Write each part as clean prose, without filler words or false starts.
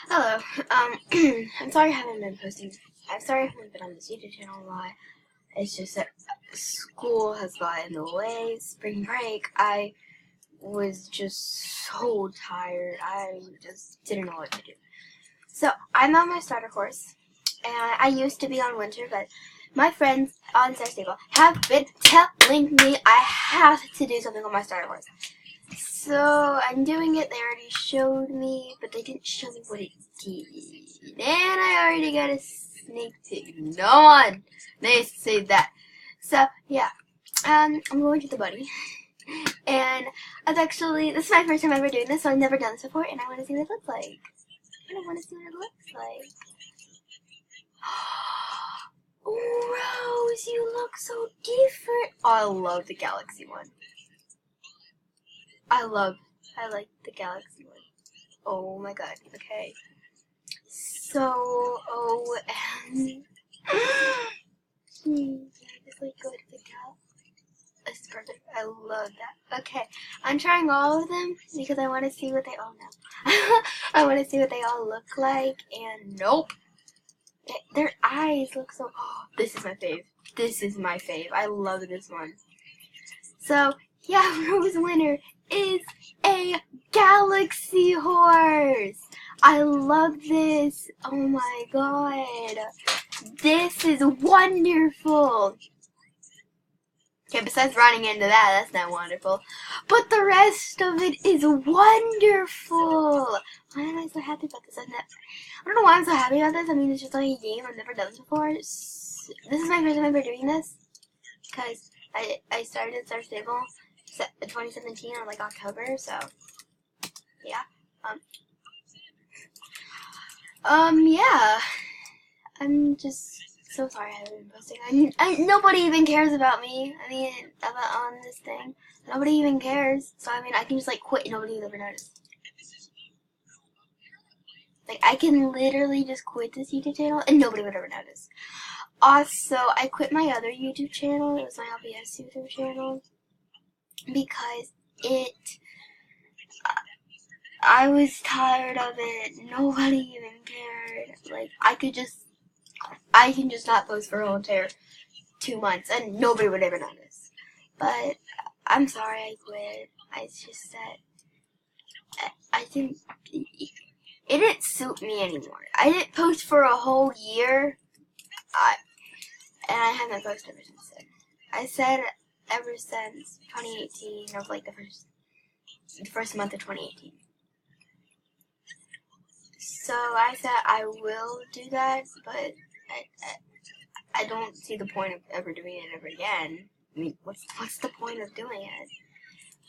Hello. I'm sorry I haven't been posting. I'm sorry I haven't been on this YouTube channel a lot. It's just that school has gotten in the way. Spring break, I was just so tired. I just didn't know what to do. So I'm on my starter course, and I used to be on winter, but my friends on Star Stable have been telling me I have to do something on my starter course. So I'm doing it. They already showed me, but they didn't show me what it did. And I already got a sneak peek. No one. They say that. So yeah, I'm going to the buddy, and this is my first time ever doing this, so I've never done this before, and I want to see what it looks like. I want to see what it looks like. Rose, you look so different. Oh, I love the Galaxy one. I like the Galaxy one. Oh my god, okay. So, and just like go to the cat. That's perfect. I love that. Okay, I'm trying all of them because I want to see what they all know. I want to see what they all look like, and nope. Their eyes look so. Oh, this is my fave. This is my fave. I love this one. So, yeah, Rose winner is a Galaxy horse. I love this. Oh my god. This is wonderful. Okay, besides running into that, that's not wonderful. But the rest of it is wonderful. Why am I so happy about this? I don't know why I'm so happy about this. I mean, it's just like a game. I've never done this before. This is my first time ever doing this. Because I started Star Stable 2017 on like October, so yeah. Yeah. I'm just so sorry I haven't been posting. Nobody even cares about me. I mean, on this thing. Nobody even cares. So, I mean, I can just, like, quit and nobody will ever notice. Like, I can literally just quit this YouTube channel and nobody would ever notice. Also, I quit my other YouTube channel. It was my LPS YouTube channel. Because I was tired of it. Nobody even cared. Like, I can just not post for a whole entire 2 months and nobody would ever notice. But I'm sorry I quit. It's just that I didn't. It didn't suit me anymore. I didn't post for a whole year, and I haven't posted ever since then. I said ever since 2018, of like the first month of 2018. So I said I will do that, but I don't see the point of ever doing it ever again. I mean, what's the point of doing it?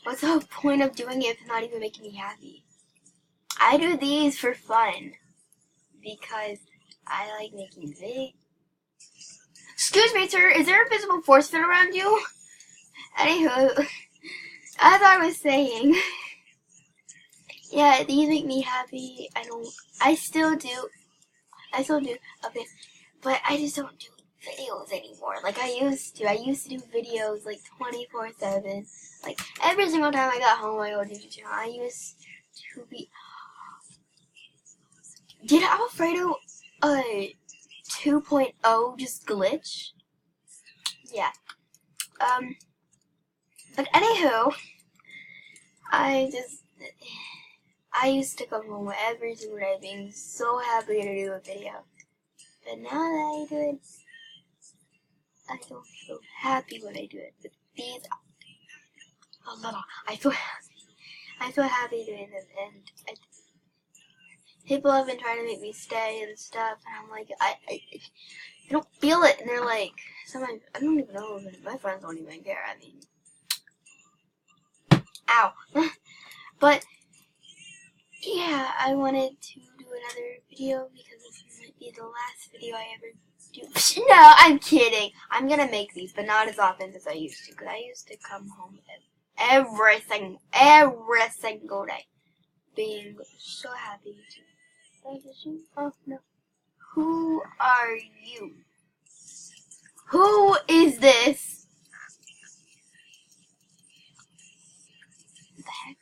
What's the point of doing it if it's not even making me happy? I do these for fun because I like making videos. Excuse me, sir. Is there a visible force field around you? Anywho, as I was saying, yeah, these make me happy. I still do a bit, but I just don't do videos anymore like I used to. I used to do videos like 24/7. Like every single time I got home, I go to YouTube channel. I used to be. Did Alfredo 2.0 just glitch? Yeah. But anywho, I used to come home every single day being so happy to do a video. But now that I do it, I don't feel happy when I do it. But these, I feel happy. I feel happy doing them, and people have been trying to make me stay and stuff, and I'm like, I don't feel it, and they're like, I don't even know, my friends don't even care. I mean, ow. But yeah, I wanted to do another video because this might be the last video I ever do. No, I'm kidding. I'm gonna make these, but not as often as I used to, because I used to come home every single day, being so happy to. Oh no. Who are you? Who is this? What the heck?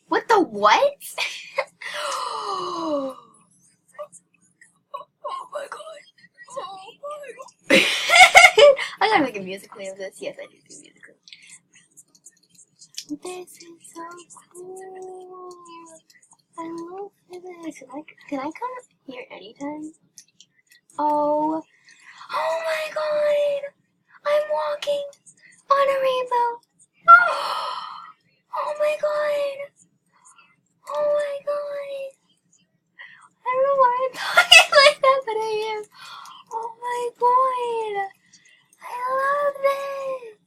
What the what? Oh my god. Oh my god. I gotta make a musically of this. Yes, I do musically. This is so cool. I love this. Can I come here anytime? Oh. Oh my god. I'm walking on a rainbow. Oh my god. Oh my god. I don't know why I'm talking like that, but I am. Oh my god. I love this.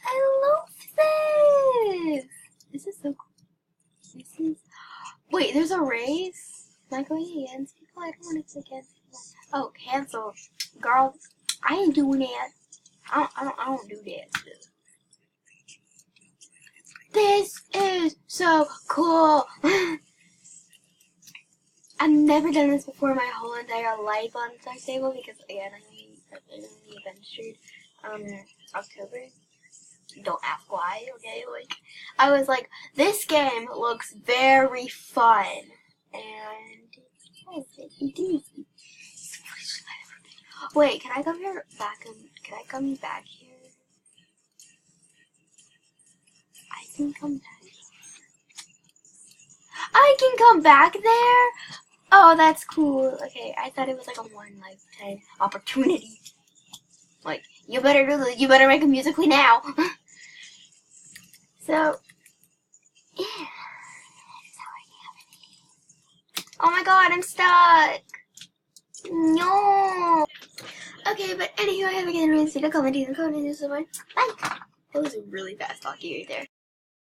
I love this. This is so cool. This is. Wait, there's a race? Am I going against people? I don't want to against people. Oh, cancel. Girl, I ain't doing that. I don't do that. This is so cool. I've never done this before my whole entire life on Star Stable because again I only adventured October. Don't ask why, okay? Like I was like, this game looks very fun and wait, can I come here back and can I come back here? I can come back. I can come back there? Oh, that's cool. Okay, I thought it was like a one lifetime opportunity. Like, you better do this. You better make a musically now. So, yeah. Oh my god, I'm stuck. No. Okay, but anywho, I have again to comment and comment so much. Bye. That was really fast talking right there.